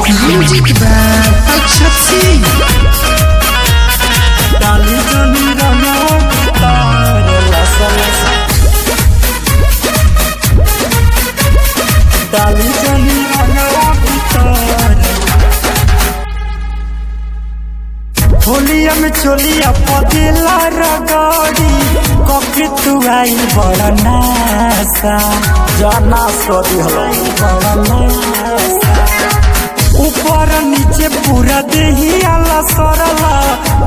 Music by Akshat Singh. डाली जनी रंगवा तार लसा लसा डाली जनी रंगवा तार होलिया में चोलिया पदिला रगड़ी कॉफी तू आई बड़ा नासा जाना सोदी हलो बड़ा नासा ऊपर नीचे पूरा देही आला सरला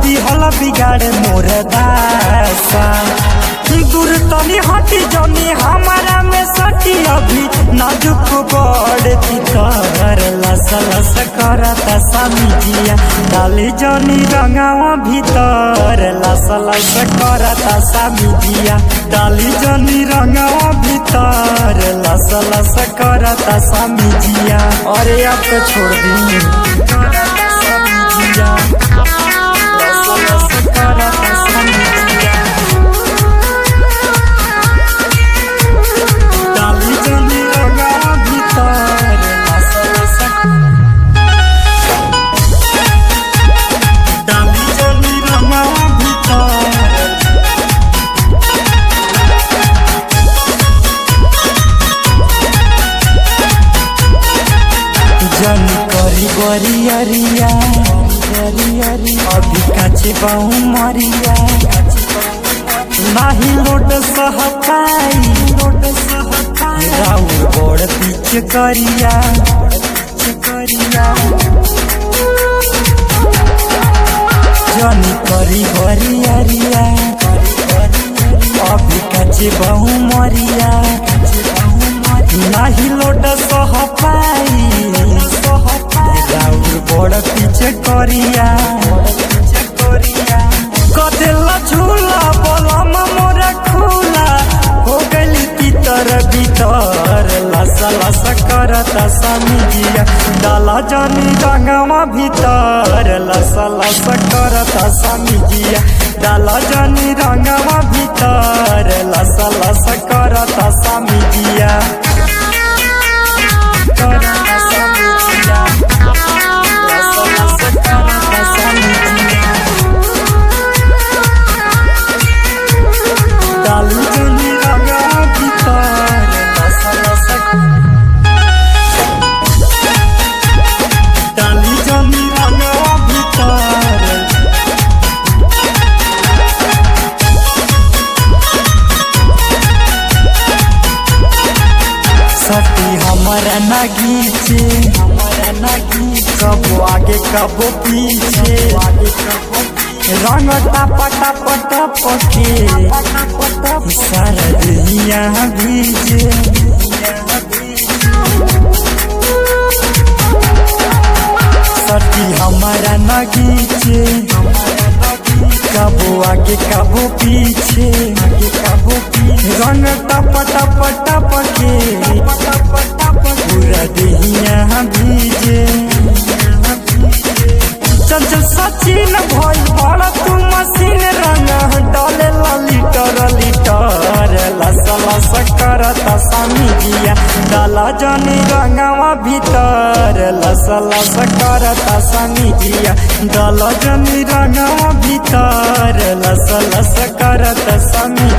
दिहला बिगाड़े मोरे दासा दूर तनी हटी जनी हमारा में सटी अभी नाजुक बड़ भीतर लसा लसा करता समिजिया डाली जनी रंगावा भीतर लसा लसा करता समिजिया डाली जनी रंगावा भीतर लसा लसा करता समिजिया अरे अब तो छोड़ दी समिजिया लसा लसा करता समिजिया डाली जनी रंगावा भीतर लसा लसा डाली जनी रंगावा भीतर जन करी बरियरिया अभी काचे बहु मरिया नाही लोट सहकाई राउर बड़ पीछे करिया जन करी बरियरिया अभी काचे बहु मरिया नाही लोट सह पाई राउर बड़ पीछे करिया कदेला झूला बोलम मोरा खुला हो गली भीतर भीतर लसा लसा करता समिजिया डाला जानी रंगवा भीतर लसा लसा करता समिजिया डाला जानी रंगवा भीतर लसा लसा करता समिजिया करता समिजिया लसा लसा करता समिजिया डाली जनी रंगवा भीतर लसा लसा डाली जनी रंगवा भीतर सती हमारा नागीचे कबो आगे कबो पीछे रंग टपा टपा टपके सारा दुनिया भीजे सती हमारा नागीचे कबो आगे कबो पीछे रंग टपा टपा टपके पूरा दुनिया भीजे चंचल सचिन भइल बड़ा तू मशीन रंग डाले लीटर लसा लसा करता समिजिया डाला जनी रंगवा भीतर लसा लसा करता समिजिया डाला जनी रंगवा भीतर लसा लसा करता समिजिया।